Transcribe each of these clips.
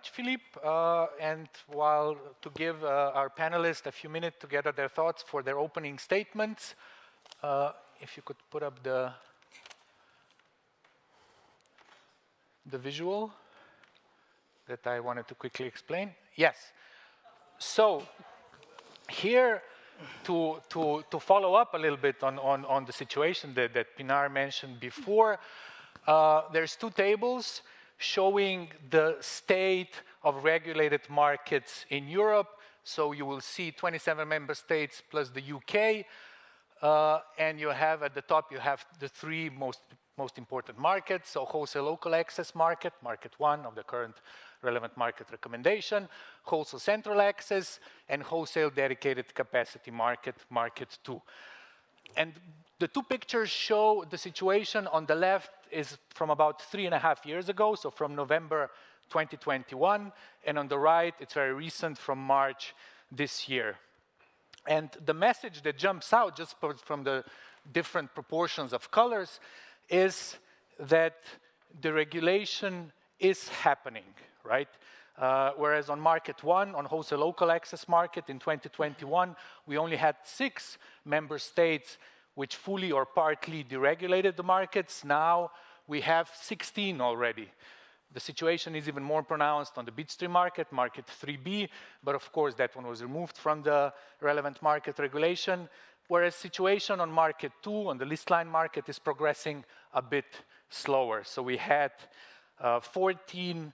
much, Philippe. And while to give our panelists a few minutes to gather their thoughts for their opening statements, if you could put up the visual that I wanted to quickly explain. Yes. So here, to follow up a little bit on the situation that Pinar mentioned before, there's two tables showing the state of regulated markets in Europe. So you will see 27 member states plus the UK. And you have at the top, you have the three most important markets. So wholesale local access market, market 1 of the current relevant market recommendation, wholesale central access, and wholesale dedicated capacity market, market 2. And the two pictures show the situation. On the left is from about 3.5 years ago, so from November 2021. And on the right, it's very recent, from March this year. And the message that jumps out just from the different proportions of colors is that the regulation is happening, right? Whereas on market 1, on wholesale local access market in 2021, we only had 6 member states which fully or partly deregulated the markets. Now we have 16 already. The situation is even more pronounced on the bitstream market, market 3B, but of course that one was removed from the relevant market regulation, whereas situation on market 2, on the list line market, is progressing a bit slower. So we had 14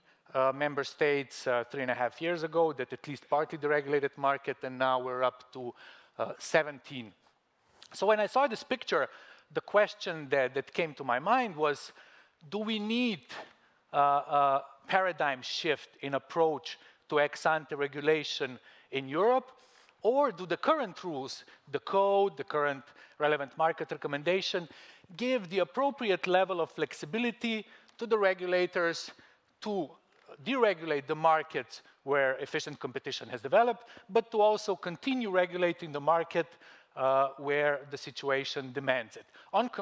member states 3.5 years ago that at least partly deregulated market, and now we're up to 17. So when I saw this picture, the question that came to my mind was, do we need a paradigm shift in approach to ex-ante regulation in Europe, or do the current rules, the code, the current relevant market recommendation, give the appropriate level of flexibility to the regulators to deregulate the markets where efficient competition has developed, but to also continue regulating the market where the situation demands it.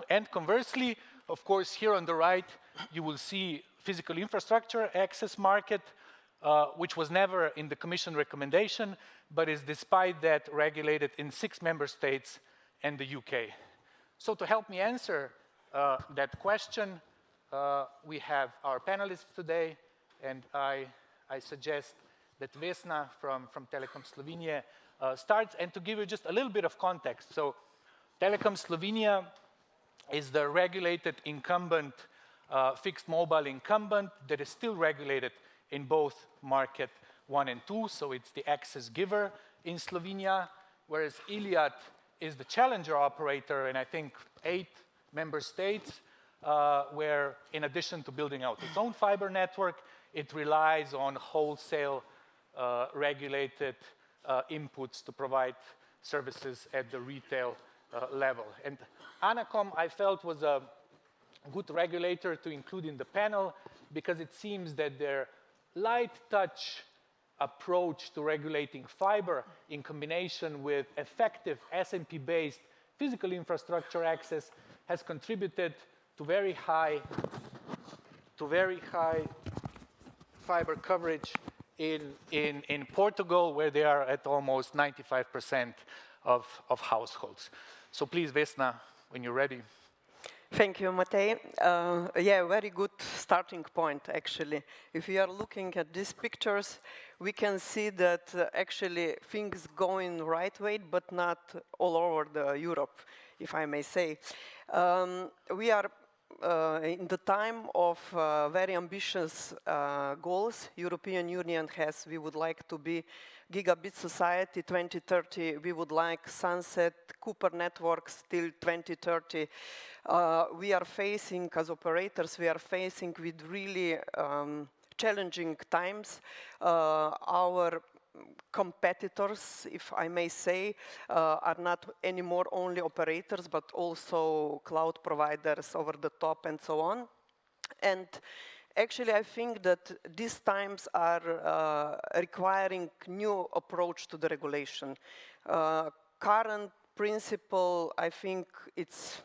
And conversely, of course, here on the right, you will see physical infrastructure access market, which was never in the Commission recommendation, but is despite that regulated in 6 member states and the UK. So to help me answer that question, we have our panelists today, and I suggest that Vesna from Telekom Slovenije starts. And to give you just a little bit of context, so Telekom Slovenia is the regulated incumbent, fixed mobile incumbent that is still regulated in both market 1 and 2, so it's the access giver in Slovenia, whereas Iliad is the challenger operator in, I think, 8 member states, where in addition to building out its own fiber network, it relies on wholesale regulated inputs to provide services at the retail level. And ANACOM, I felt, was a good regulator to include in the panel, because it seems that their light touch approach to regulating fiber in combination with effective SMP-based physical infrastructure access has contributed to very high fiber coverage in Portugal, where they are at almost 95% of households. So please, Vesna, when you're ready. Thank you, Matej. Yeah, very good starting point, actually. If we are looking at these pictures, we can see that actually things going right way, but not all over Europe, if I may say. We are in the time of very ambitious goals. European Union has, we would like to be gigabit society 2030. We would like sunset Cooper networks till 2030. We are facing, as operators, we are facing with really challenging times. Our competitors, if I may say, are not anymore only operators, but also cloud providers over the top and so on. And actually, I think that these times are requiring new approach to the regulation. Current principle, I think it's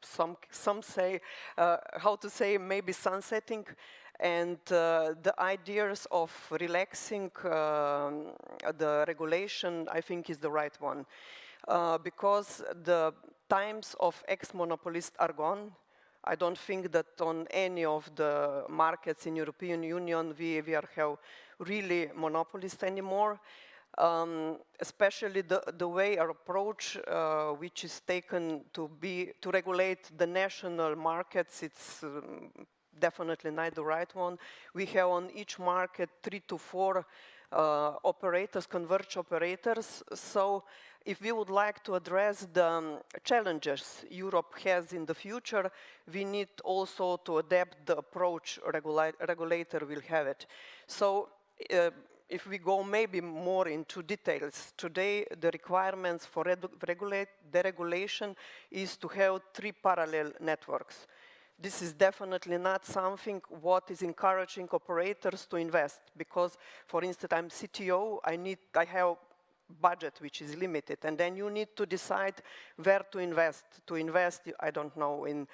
some say, how to say, maybe sunsetting. And the ideas of relaxing the regulation, I think, is the right one. Because the times of ex-monopolists are gone. I don't think that on any of the markets in European Union we have really monopolists anymore. Especially the way our approach, which is taken to regulate the national markets, it's definitely not the right one. We have on each market 3 to 4 operators, converged operators. So if we would like to address the challenges Europe has in the future, we need also to adapt the approach regulator will have it. So if we go maybe more into details, today the requirements for deregulation is to have 3 parallel networks. This is definitely not something what is encouraging operators to invest, because, for instance, I'm CTO, I have budget which is limited, and then you need to decide where to invest. To invest, I don't know, in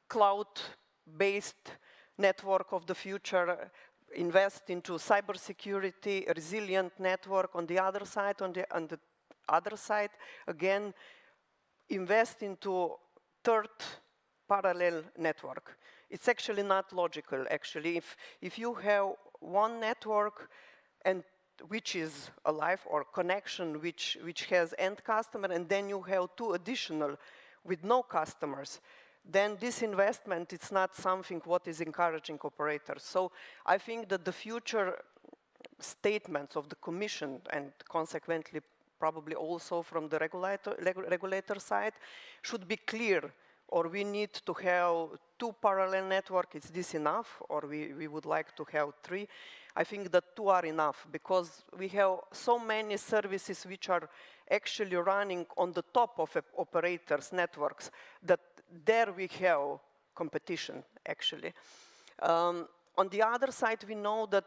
cloud-based network of the future, invest into cybersecurity, a resilient network. On the other side, on the other side, again, invest into third parallel network. It's actually not logical, actually. If you have one network and which is alive, or connection which has end customer, and then you have 2 additional with no customers, then this investment, it's not something what is encouraging operators. So I think that the future statements of the Commission, and consequently probably also from the regulator side, should be clear, or we need to have 2 parallel networks. Is this enough, or we would like to have 3? I think that 2 are enough, because we have so many services which are actually running on the top of operators' networks, that there we have competition, actually. On the other side, we know that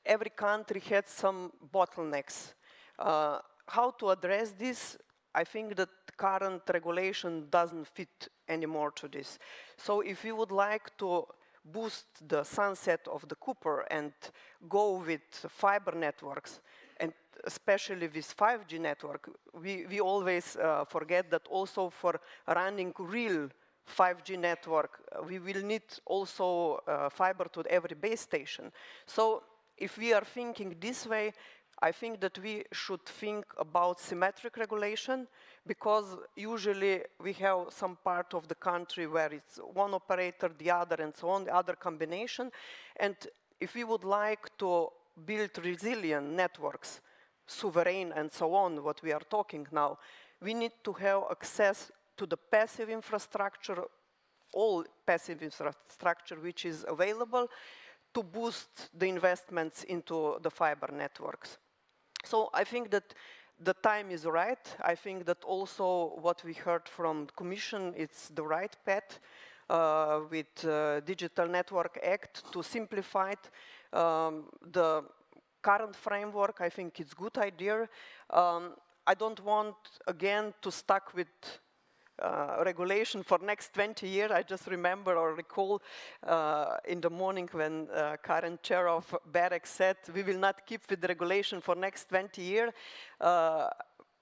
every country had some bottlenecks. How to address this? I think that current regulation doesn't fit anymore to this. So if we would like to boost the sunset of the Cooper and go with fiber networks, and especially with 5G network, we always forget that also for running real 5G network, we will need also fiber to every base station. So if we are thinking this way, I think that we should think about symmetric regulation, because usually we have some part of the country where it's one operator, the other, and so on, the other combination. And if we would like to build resilient networks, sovereign and so on, what we are talking now, we need to have access to the passive infrastructure, all passive infrastructure which is available, to boost the investments into the fiber networks. So I think that the time is right. I think that also what we heard from the Commission, it's the right path with Digital Network Act to simplify it. The current framework, I think it's a good idea. I don't want, again, to stuck with regulation for next 20 years. I just remember or recall in the morning when current chair of berec said, we will not keep with regulation for next 20 years.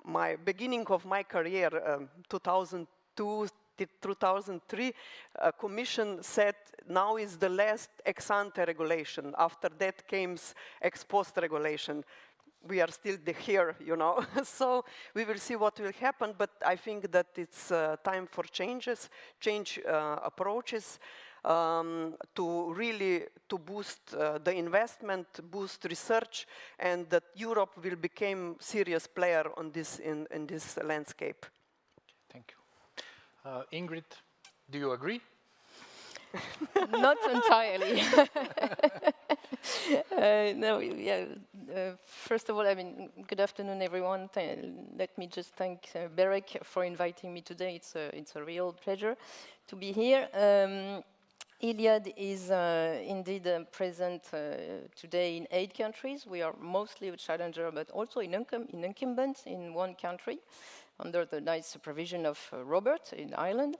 My beginning of my career, 2002, 2003, Commission said now is the last ex-ante regulation. After that came ex-post regulation. We are still here, you know. So we will see what will happen, but I think that it's time for changes, change approaches to really boost the investment, boost research, and that Europe will become serious player on this in this landscape. Thank you. Ingrid, do you agree? Not entirely. No, yeah. First of all, I mean, good afternoon, everyone. Let me just thank berec for inviting me today. It's a real pleasure to be here. Iliad is indeed present today in 8 countries. We are mostly a challenger, but also in incumbent in 1 country, under the nice supervision of Robert in Ireland.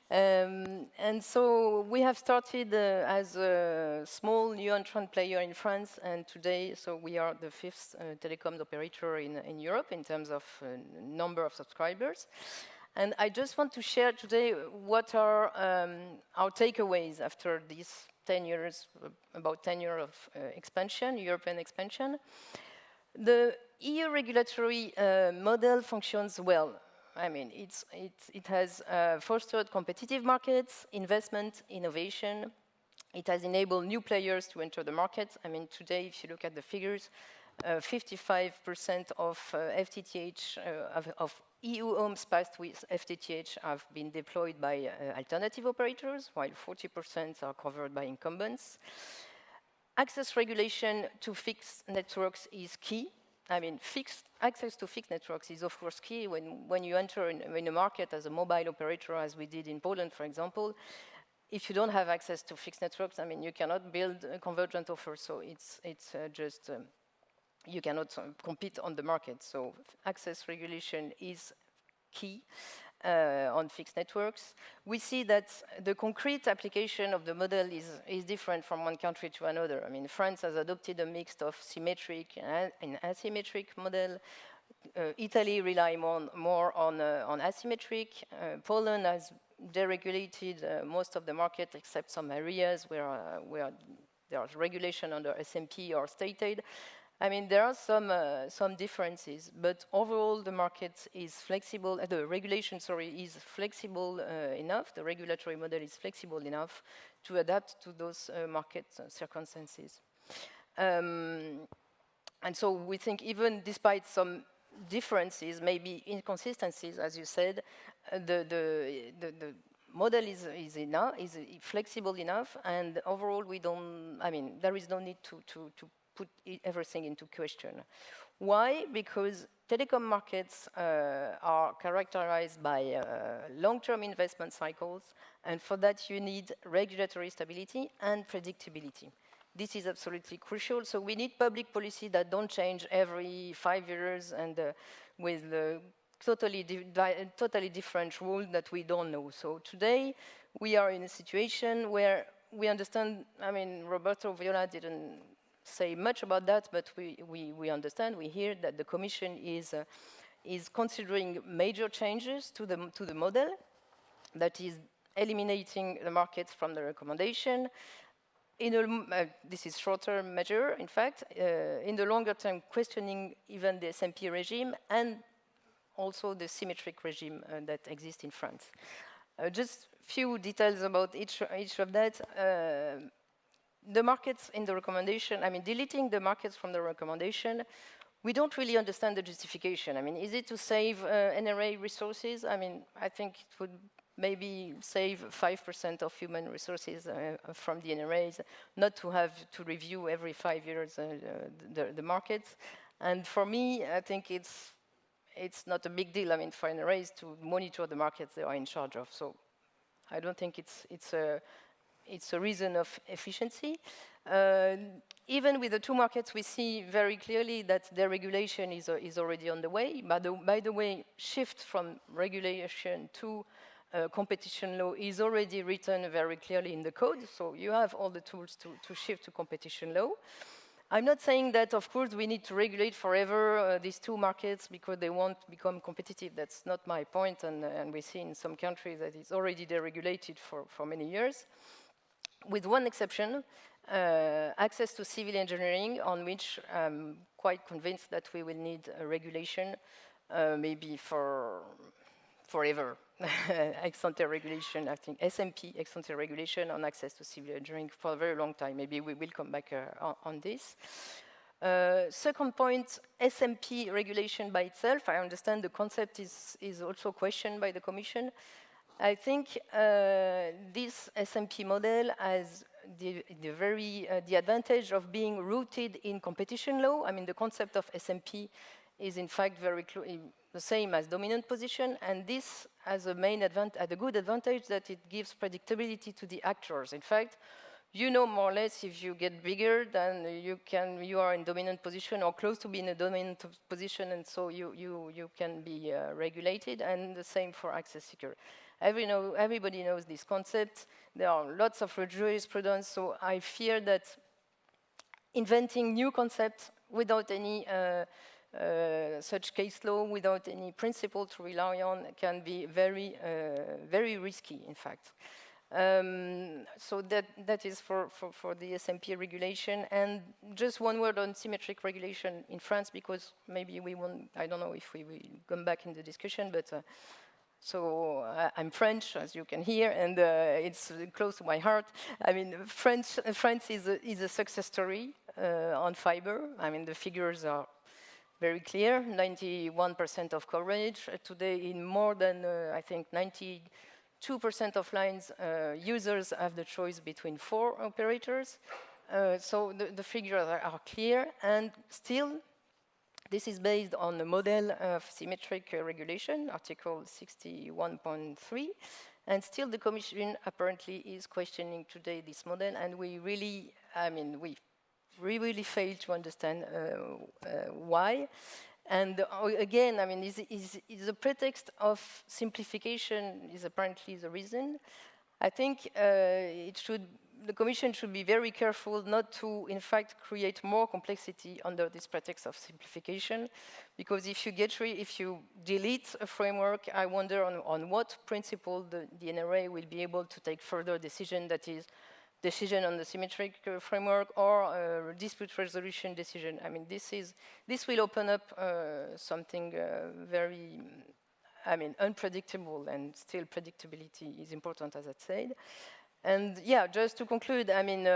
And so we have started as a small new entrant player in France, and today, so we are the 5th telecom operator in Europe in terms of number of subscribers. And I just want to share today what are our takeaways after these 10 years, about 10 years of expansion, European expansion. The EU regulatory model functions well. I mean, it has fostered competitive markets, investment, innovation. It has enabled new players to enter the market. I mean, today, if you look at the figures, 55% of FTTH, of EU homes passed with FTTH have been deployed by alternative operators, while 40% are covered by incumbents. Access regulation to fixed networks is key. I mean, access to fixed networks is, of course, key when you enter in a market as a mobile operator, as we did in Poland, for example. If you don't have access to fixed networks, I mean, you cannot build a convergent offer, so it's just you cannot compete on the market. So access regulation is key on fixed networks. We see that the concrete application of the model is different from one country to another. I mean, France has adopted a mix of symmetric and asymmetric model. Italy rely more on asymmetric. Poland has deregulated most of the market except some areas where there is regulation under SMP or state aid. I mean, there are some differences, but overall the market is flexible, the regulation, is flexible enough, the regulatory model is flexible enough to adapt to those market circumstances. And so we think even despite some differences, maybe inconsistencies, as you said, the model is flexible enough, and overall there is no need to put everything into question. Why? Because telecom markets are characterized by long-term investment cycles, and for that you need regulatory stability and predictability. This is absolutely crucial. So we need public policy that don't change every 5 years and with totally different rules that we don't know. So today we are in a situation where we understand, I mean, Roberto Viola didn't say much about that, but we understand, we hear that the Commission is considering major changes to the model, that is eliminating the markets from the recommendation. This is short-term measure, in fact. In the longer term, questioning even the SMP regime and also the symmetric regime that exists in France. Just few details about each of that. The markets in the recommendation, I mean, deleting the markets from the recommendation, we don't really understand the justification. I mean, is it to save NRA resources? I mean, I think it would maybe save 5% of human resources from the NRAs, not to have to review every 5 years the markets. And for me, I think it's not a big deal. I mean, for NRAs to monitor the markets they are in charge of. So I don't think it's a reason of efficiency. Even with the 2 markets, we see very clearly that their regulation is already on the way. By the way, shift from regulation to competition law is already written very clearly in the code. So you have all the tools to shift to competition law. I'm not saying that, of course, we need to regulate forever these 2 markets because they won't become competitive. That's not my point. And we see in some countries that it's already deregulated for many years. With one exception, access to civil engineering, on which I'm quite convinced that we will need a regulation, maybe forever. Ex-ante regulation, I think SMP ex-ante regulation on access to civil engineering for a very long time. Maybe we will come back on this. Second point, SMP regulation by itself. I understand the concept is also questioned by the Commission. I think this SMP model has the advantage of being rooted in competition law. I mean, the concept of SMP is in fact very the same as dominant position, and this has a main advantage, a good advantage that it gives predictability to the actors. In fact, you know more or less if you get bigger, then you are in dominant position or close to being a dominant position, and so you can be regulated, and the same for access seeker. Everybody knows this concept. There are lots of jurisprudence, so I fear that inventing new concepts without any such case law, without any principle to rely on, can be very, very risky, in fact. So that is for the SMP regulation. And just one word on symmetric regulation in France, because maybe we won't, I don't know if we will come back in the discussion, but so I'm French, as you can hear, and it's close to my heart. I mean, France is a success story on fiber. I mean, the figures are very clear, 91% of coverage. Today, in more than, I think, 92% of lines, users have the choice between 4 operators. So the figures are clear, and still, this is based on the model of symmetric regulation, Article 61.3, and still the Commission apparently is questioning today this model, and we really, I mean, we really fail to understand why. And again, I mean, is the pretext of simplification is apparently the reason. I think the Commission should be very careful not to, in fact, create more complexity under this pretext of simplification, because if you delete a framework, I wonder on what principle the NRA will be able to take further decision, that is, decision on the symmetric framework or dispute resolution decision. I mean, this will open up something very, I mean, unpredictable, and still predictability is important, as I said. And yeah, just to conclude, I mean,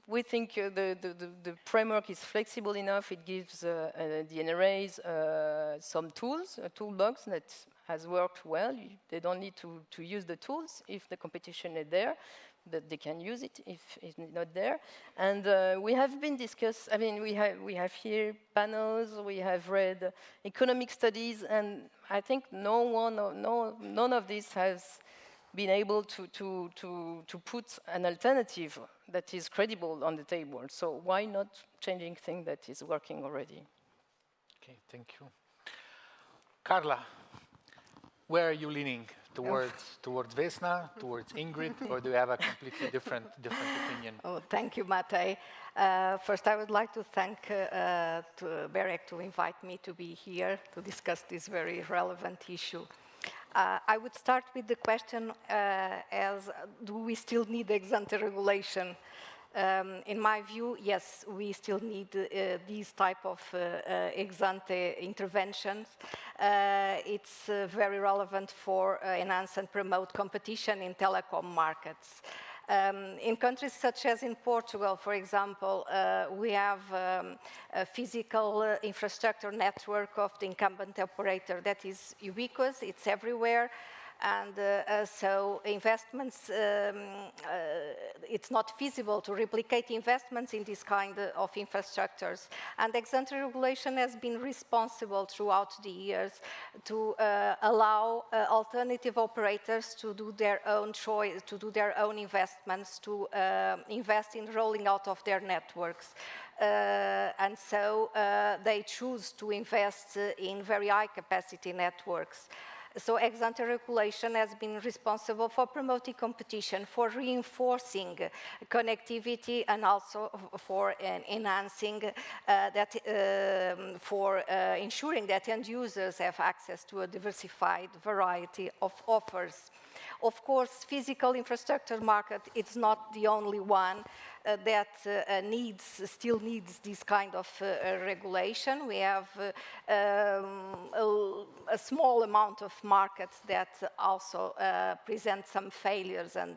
we think the framework is flexible enough. It gives the NRAs some tools, a toolbox that has worked well. They don't need to use the tools if the competition is there, that they can use it if it's not there. And we have been discussed, I mean, we have here panels, we have read economic studies, and I think none of this has been able to put an alternative that is credible on the table. So why not changing things that is working already? Okay, thank you. Carla, where are you leaning? Towards Vesna, towards Ingrid, or do you have a completely different opinion? Oh, thank you, Matej. First, I would like to thank Berec to invite me to be here to discuss this very relevant issue. I would start with the question as, do we still need ex-ante regulation? In my view, yes, we still need these type of ex-ante interventions. It's very relevant for enhance and promote competition in telecom markets. In countries such as in Portugal, for example, we have a physical infrastructure network of the incumbent operator that is ubiquitous, it's everywhere. And so investments, it's not feasible to replicate investments in this kind of infrastructures. And ex-ante regulation has been responsible throughout the years to allow alternative operators to do their own choice, to do their own investments, to invest in rolling out of their networks. And so they choose to invest in very high capacity networks. So ex-ante regulation has been responsible for promoting competition, for reinforcing connectivity, and also for enhancing that, for ensuring that end users have access to a diversified variety of offers. Of course, physical infrastructure market, it's not the only one that still needs this kind of regulation. We have a small amount of markets that also present some failures, and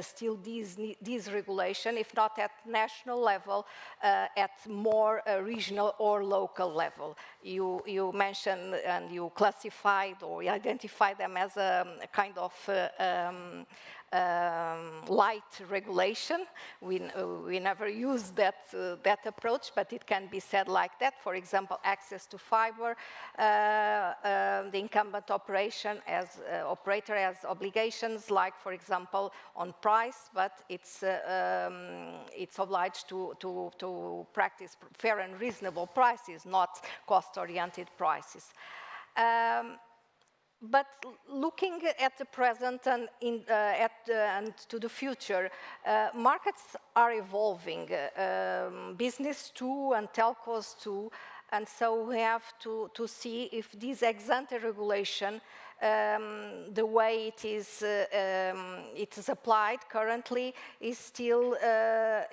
still these regulation, if not at national level, at more regional or local level. You mentioned and you classified or identified them as a kind of light regulation. We never use that approach, but it can be said like that. For example, access to fiber, the incumbent operator has obligations, like, for example, on price, but it's obliged to practice fair and reasonable prices, not cost-oriented prices. But looking at the present and, and to the future, markets are evolving, business too and telcos too, and so we have to see if this ex-ante regulation, the way it is applied currently, is still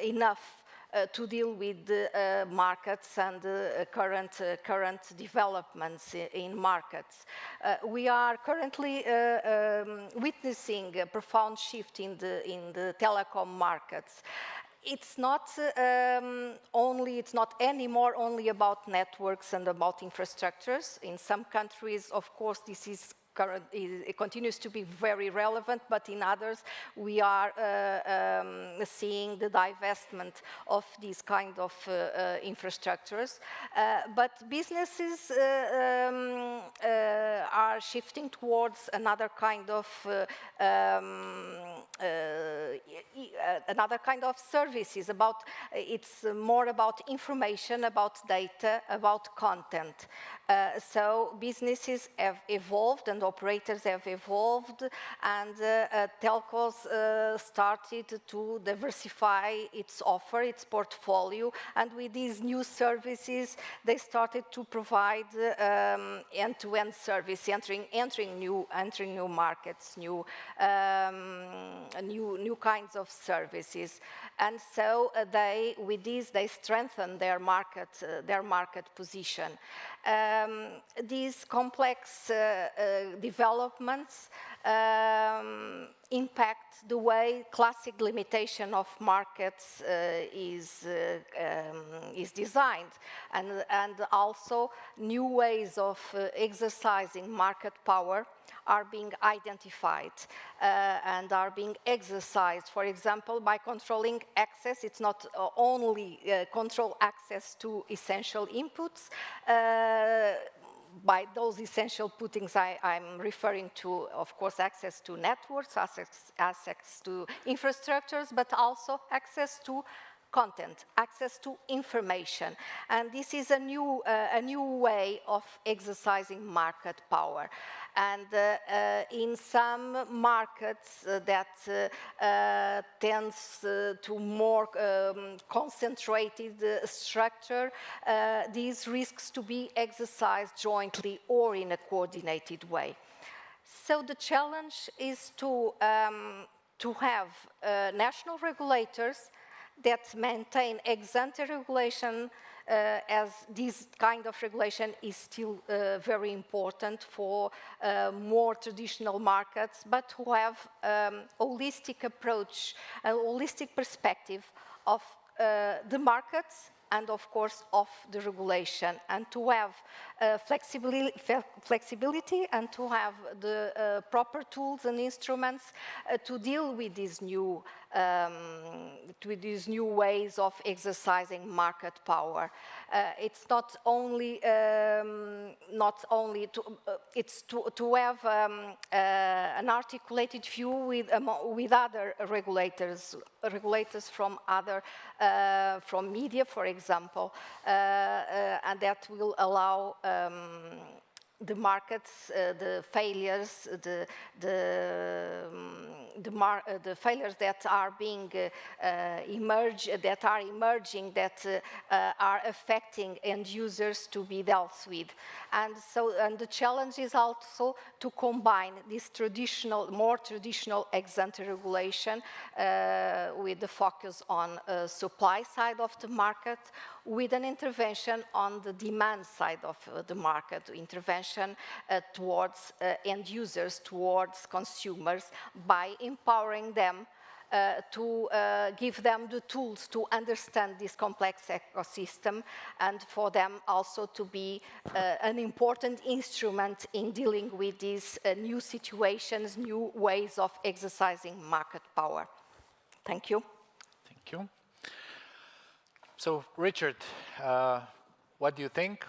enough to deal with the markets and current developments in markets. We are currently witnessing a profound shift in the telecom markets. It's not anymore only about networks and about infrastructures. In some countries, of course, this is it continues to be very relevant, but in others we are seeing the divestment of these kind of infrastructures. But businesses are shifting towards another kind of services. It's more about information, about data, about content. So businesses have evolved and operators have evolved, and telcos started to diversify its offer, its portfolio, and with these new services they started to provide end-to-end service, entering new markets, new kinds of services. And so with this they strengthen their market position. These complex developments impact the way classic limitation of markets is designed, and also new ways of exercising market power are being identified and are being exercised, for example, by controlling access. It's not only control access to essential inputs. By those essential puttings, I'm referring to, of course, access to networks, access to infrastructures, but also access to content, access to information. And this is a new way of exercising market power. And in some markets that tends to more concentrated structure, these risks to be exercised jointly or in a coordinated way. So the challenge is to have national regulators that maintain ex-ante regulation, as this kind of regulation is still very important for more traditional markets, but who have holistic approach, a holistic perspective of the markets and, of course, of the regulation, and to have flexibility and to have the proper tools and instruments to deal with these new ways of exercising market power. It's not only it's to have an articulated view with other regulators from from media, for example, and that will allow the markets, the failures, the failures that are being emerging, that are affecting end users, to be dealt with. And the challenge is also to combine this more traditional ex-ante regulation with the focus on supply side of the market, with an intervention on the demand side of the market, intervention towards end users, towards consumers, by empowering them to give them the tools to understand this complex ecosystem, and for them also to be an important instrument in dealing with these new situations, new ways of exercising market power. Thank you. Thank you. So, Richard, what do you think?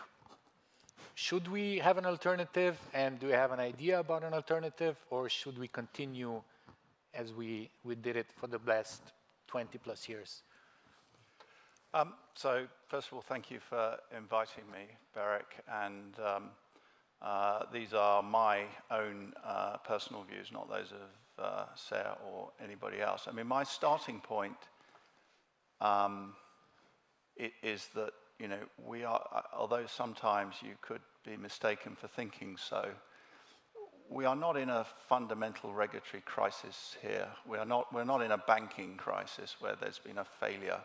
Should we have an alternative, and do you have an idea about an alternative, or should we continue as we did it for the last 20 plus years? So, first of all, thank you for inviting me, Berec, and these are my own personal views, not those of CERRE or anybody else. I mean, my starting point is that, you know, we are, although sometimes you could be mistaken for thinking so, we are not in a fundamental regulatory crisis here. We're not in a banking crisis where there's been a failure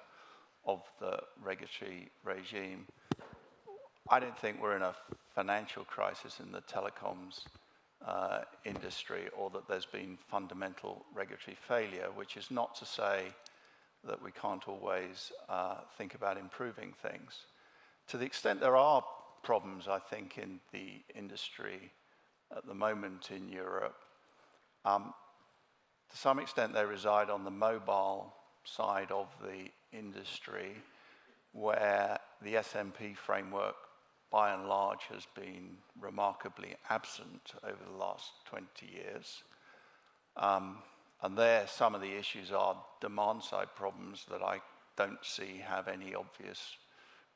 of the regulatory regime. I don't think we're in a financial crisis in the telecoms industry, or that there's been fundamental regulatory failure, which is not to say that we can't always think about improving things. To the extent there are problems, I think, in the industry at the moment in Europe, to some extent they reside on the mobile side of the industry, where the SMP framework by and large has been remarkably absent over the last 20 years. And there some of the issues are demand side problems that I don't see have any obvious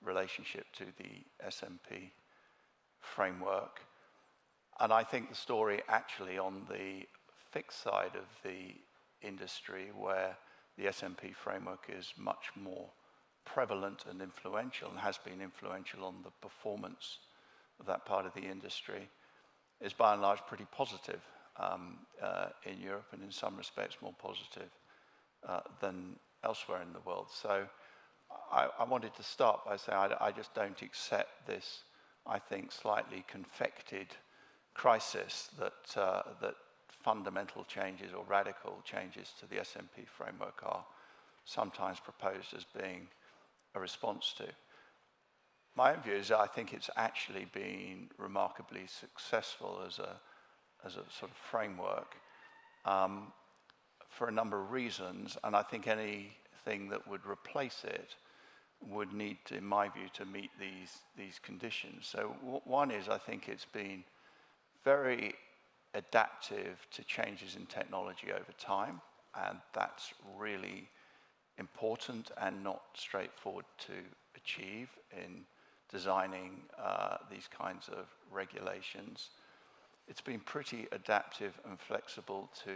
relationship to the SMP framework. And I think the story actually on the fixed side of the industry, where the SMP framework is much more prevalent and influential, and has been influential on the performance of that part of the industry, is by and large pretty positive in Europe, and in some respects more positive than elsewhere in the world. So I wanted to start by saying I just don't accept this, I think, slightly confected crisis that fundamental changes or radical changes to the SMP framework are sometimes proposed as being a response to. My own view is I think it's actually been remarkably successful as a sort of framework for a number of reasons, and I think anything that would replace it would need to, in my view, to meet these conditions. So one is, I think it's been very adaptive to changes in technology over time, and that's really important and not straightforward to achieve in designing these kinds of regulations. It's been pretty adaptive and flexible to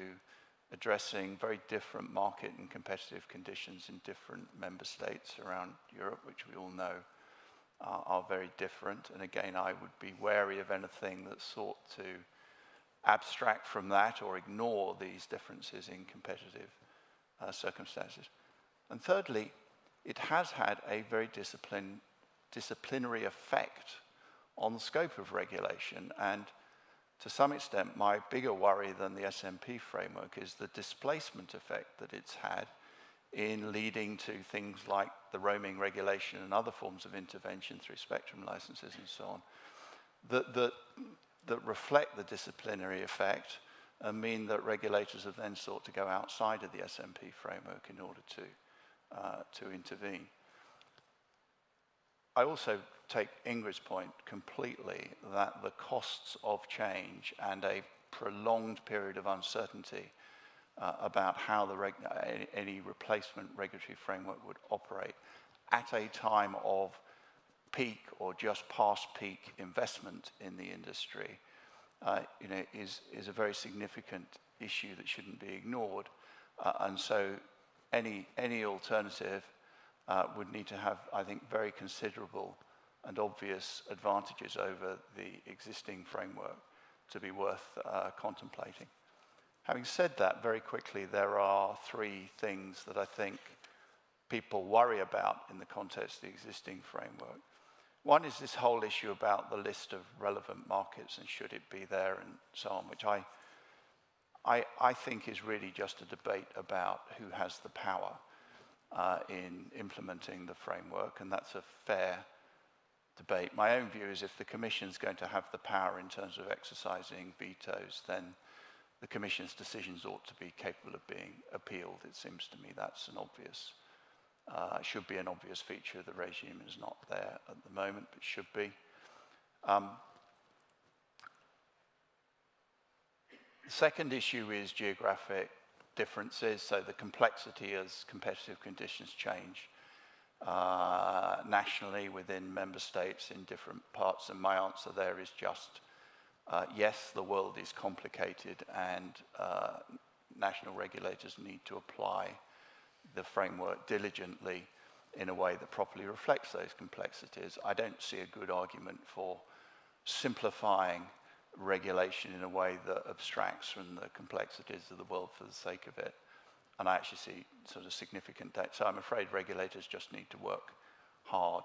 addressing very different market and competitive conditions in different member states around Europe, which we all know are very different. And again, I would be wary of anything that sought to abstract from that or ignore these differences in competitive circumstances. And thirdly, it has had a very disciplinary effect on the scope of regulation. And to some extent, my bigger worry than the SMP framework is the displacement effect that it's had in leading to things like the roaming regulation and other forms of intervention through spectrum licenses and so on, that reflect the disciplinary effect and mean that regulators have then sought to go outside of the SMP framework in order to intervene. I also take Ingrid's point completely that the costs of change and a prolonged period of uncertainty about how any replacement regulatory framework would operate at a time of peak or just past peak investment in the industry is a very significant issue that shouldn't be ignored. And so any alternative would need to have, I think, very considerable and obvious advantages over the existing framework to be worth contemplating. Having said that, very quickly, there are three things that I think people worry about in the context of the existing framework. One is this whole issue about the list of relevant markets and should it be there and so on, which I think is really just a debate about who has the power in implementing the framework, and that's a fair debate. My own view is if the Commission's going to have the power in terms of exercising vetoes, then the Commission's decisions ought to be capable of being appealed. It seems to me that's an obvious, should be an obvious feature of the regime. Is not there at the moment, but should be. The second issue is geographic differences, so the complexity as competitive conditions change nationally within member states in different parts, and my answer there is just yes, the world is complicated and national regulators need to apply the framework diligently in a way that properly reflects those complexities. I don't see a good argument for simplifying regulation in a way that abstracts from the complexities of the world for the sake of it. And I actually see sort of significant data. So I'm afraid regulators just need to work hard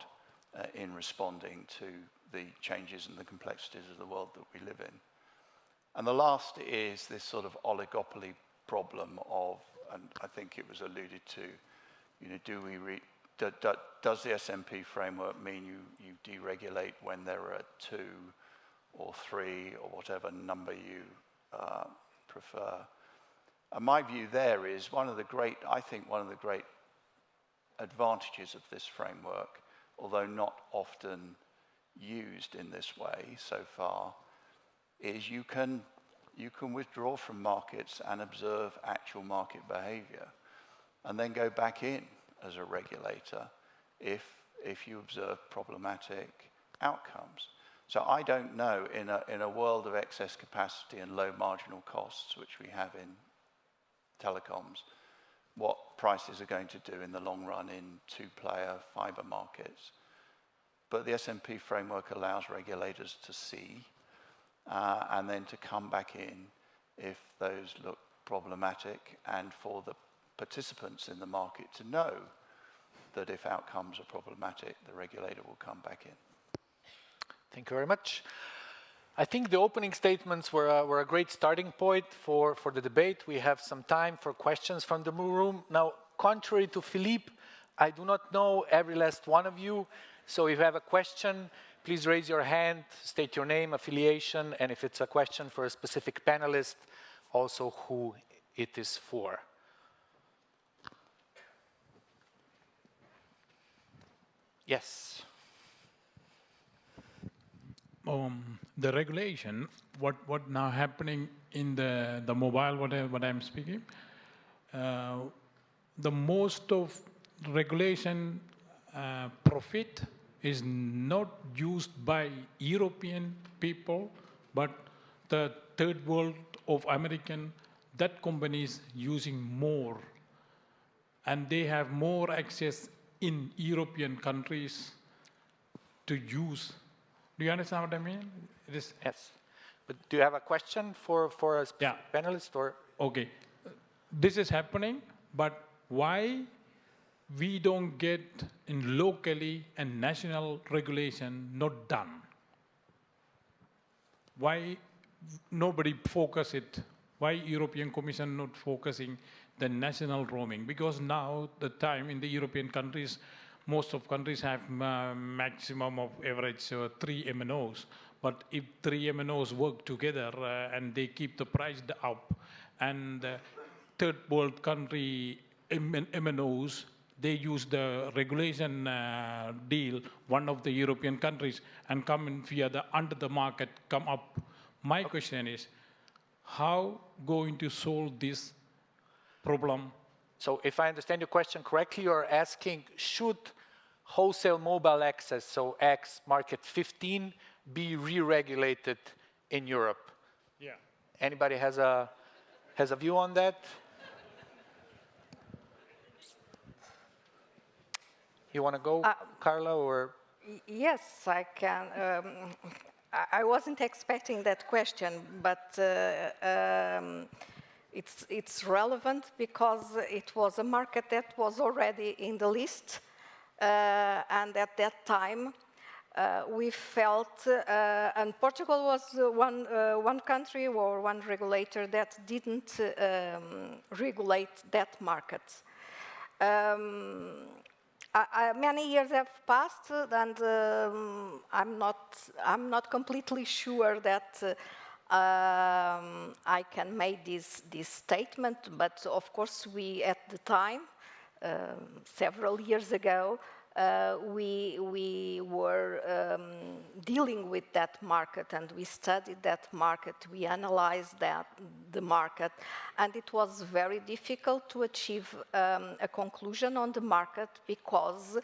in responding to the changes and the complexities of the world that we live in. And the last is this sort of oligopoly problem of, and I think it was alluded to, you know, does the SMP framework mean you deregulate when there are 2 or 3 or whatever number you prefer? And my view there is I think one of the great advantages of this framework, although not often used in this way so far, is you can withdraw from markets and observe actual market behavior and then go back in as a regulator if you observe problematic outcomes. So I don't know, in a world of excess capacity and low marginal costs, which we have in telecoms, what prices are going to do in the long run in 2-player fiber markets. But the SMP framework allows regulators to see and then to come back in if those look problematic, and for the participants in the market to know that if outcomes are problematic, the regulator will come back in. Thank you very much. I think the opening statements were a great starting point for the debate. We have some time for questions from the room. Now, contrary to Philippe, I do not know every last one of you. So if you have a question, please raise your hand, state your name, affiliation, and if it's a question for a specific panelist, also who it is for. Yes. The regulation, what now happening in the mobile, what I'm speaking, the most of regulation profit is not used by European people, but the third world of American, that companies using more, and they have more access in European countries to use. Do you understand what I mean? It is. Yes. But do you have a question for a panelist? Or? Okay. This is happening, but why we don't get in locally and national regulation not done? Why nobody focus it? Why European Commission not focusing the national roaming? Because now the time in the European countries, most of countries have maximum of average 3 MNOs. But if 3 MNOs work together and they keep the price up, and third world country MNOs, they use the regulation deal, one of the European countries, and come in via the under the market come up. My question is, how going to solve this problem? So if I understand your question correctly, you're asking, should wholesale mobile access, so X market 15, be re-regulated in Europe? Yeah. Anybody has a view on that? You want to go, Carla, or? Yes, I can. I wasn't expecting that question, but it's relevant because it was a market that was already in the list, and at that time we felt, and Portugal was one country or one regulator that didn't regulate that market. Many years have passed, and I'm not completely sure that I can make this statement. But of course, we at the time, several years ago, we were dealing with that market, and we studied that market, we analyzed the market, and it was very difficult to achieve a conclusion on the market because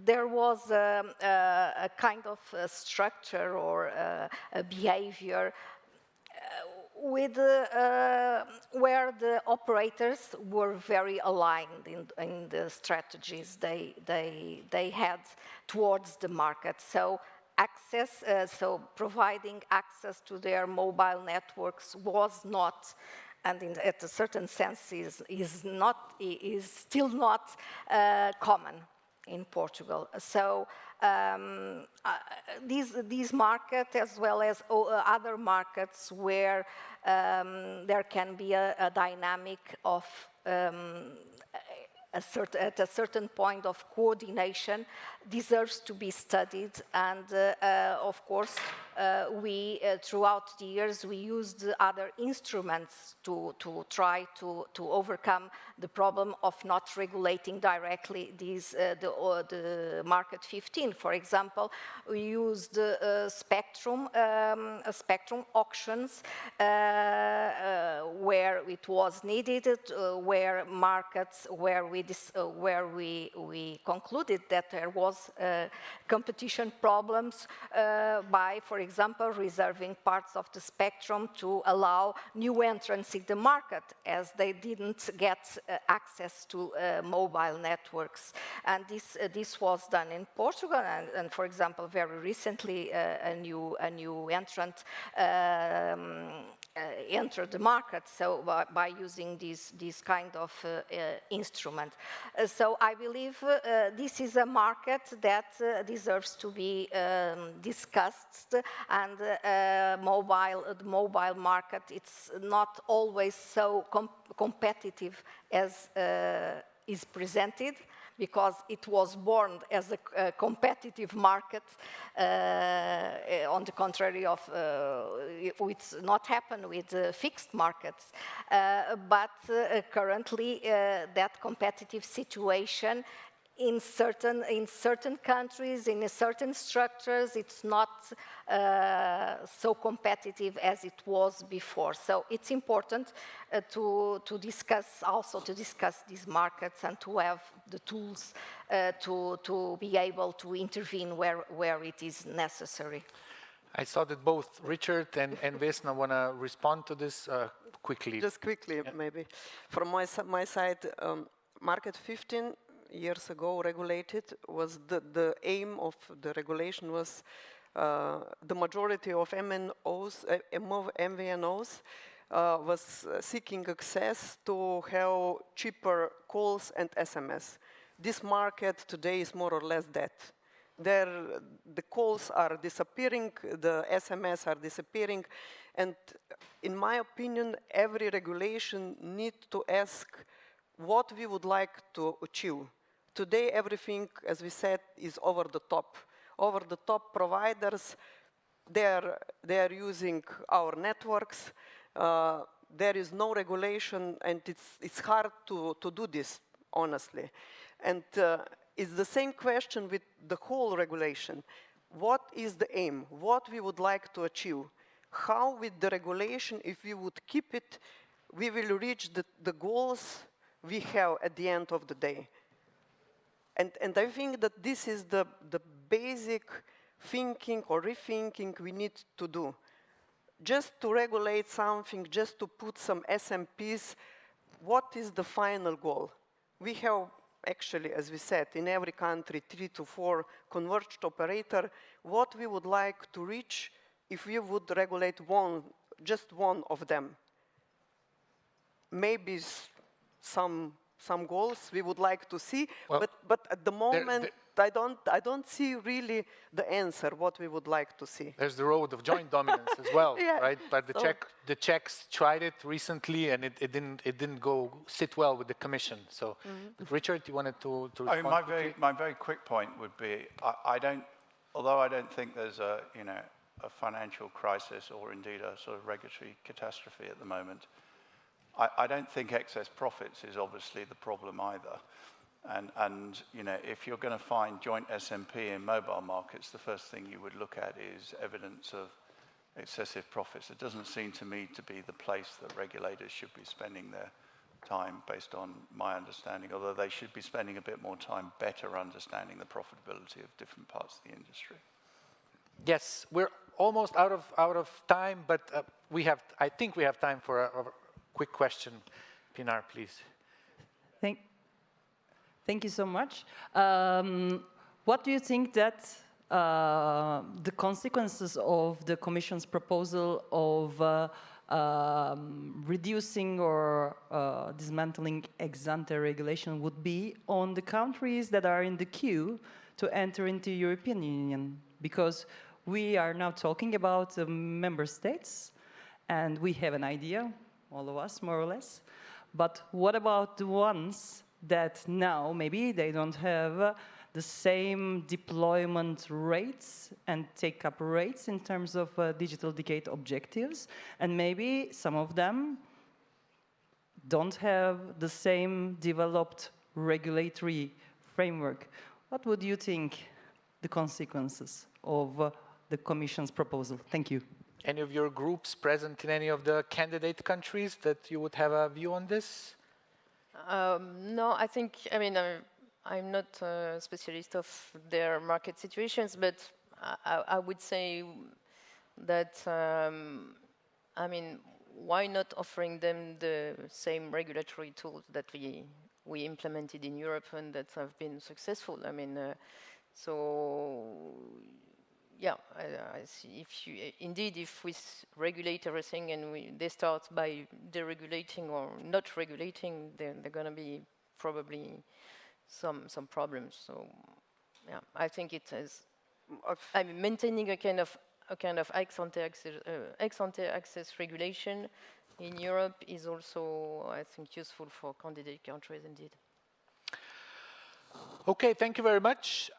there was a kind of a structure or a behavior with where the operators were very aligned in the strategies they had towards the market. So access, so providing access to their mobile networks was not, and at a certain sense is still not common in Portugal. So these markets, as well as other markets where there can be a dynamic of at a certain point of coordination, deserves to be studied. And of course, we throughout the years we used other instruments to try to overcome the problem of not regulating directly these the market 15. For example, we used spectrum auctions where it was needed, where markets where we concluded that there was competition problems by, for example, reserving parts of the spectrum to allow new entrants in the market, as they didn't get access to mobile networks. And this was done in Portugal, and for example, very recently, a new entrant entered the market, so by using this kind of instrument. So I believe this is a market that deserves to be discussed, and the mobile market, it's not always so competitive as is presented, because it was born as a competitive market, on the contrary of it's not happened with fixed markets. But currently, that competitive situation in certain countries, in certain structures, it's not so competitive as it was before. So it's important to discuss these markets, and to have the tools to be able to intervene where it is necessary. I saw that both Richard and Vesna want to respond to this quickly. Just quickly, yeah. Maybe. From my side, market 15 years ago regulated was the aim of the regulation was the majority of MVNOs was seeking access to have cheaper calls and SMS. This market today is more or less dead. The calls are disappearing, the SMS are disappearing, and in my opinion, every regulation needs to ask what we would like to achieve. Today, everything, as we said, is over the top. Over the top providers, they are using our networks. There is no regulation, and it's hard to do this, honestly. And it's the same question with the whole regulation. What is the aim? What we would like to achieve? How, with the regulation, if we would keep it, we will reach the goals we have at the end of the day. And I think that this is the basic thinking or rethinking we need to do. Just to regulate something, just to put some SMPs, what is the final goal? We have actually, as we said, in every country, 3 to 4 converged operator. What we would like to reach if we would regulate just one of them. Maybe some goals we would like to see, well, but at the moment... I don't see really the answer what we would like to see. There's the road of joint dominance as well, Yeah, right? But so- the Czechs tried it recently, and it didn't go sit well with the Commission. So, but Richard, you wanted to I respond? mean, my very quick point would be, although I don't think there's a financial crisis or indeed a sort of regulatory catastrophe at the moment, I don't think excess profits is obviously the problem either. And if you're going to find joint SMP in mobile markets, the first thing you would look at is evidence of excessive profits. It doesn't seem to me to be the place that regulators should be spending their time, based on my understanding, although they should be spending a bit more time better understanding the profitability of different parts of the industry. Yes, we're almost out of time, but I think we have time for a quick question. Pinar, please. Thank you so much. What do you think that the consequences of the Commission's proposal of reducing or dismantling ex-ante regulation would be on the countries that are in the queue to enter into the European Union? Because we are now talking about the member states, and we have an idea, all of us, more or less. But what about the ones that now maybe they don't have the same deployment rates and take-up rates in terms of digital decade objectives, and maybe some of them don't have the same developed regulatory framework? What would you think the consequences of the Commission's proposal? Thank you. Any of your groups present in any of the candidate countries that you would have a view on this? No, I mean, I'm not a specialist of their market situations, but I would say that, I mean, why not offering them the same regulatory tools that we implemented in Europe and that have been successful? I mean, yeah, I see. If we regulate everything and they start by deregulating or not regulating, then there are going to be probably some problems. So, yeah, I think it is. I mean, maintaining a kind of ex-ante access regulation in Europe is also, I think, useful for candidate countries indeed. Okay, thank you very much.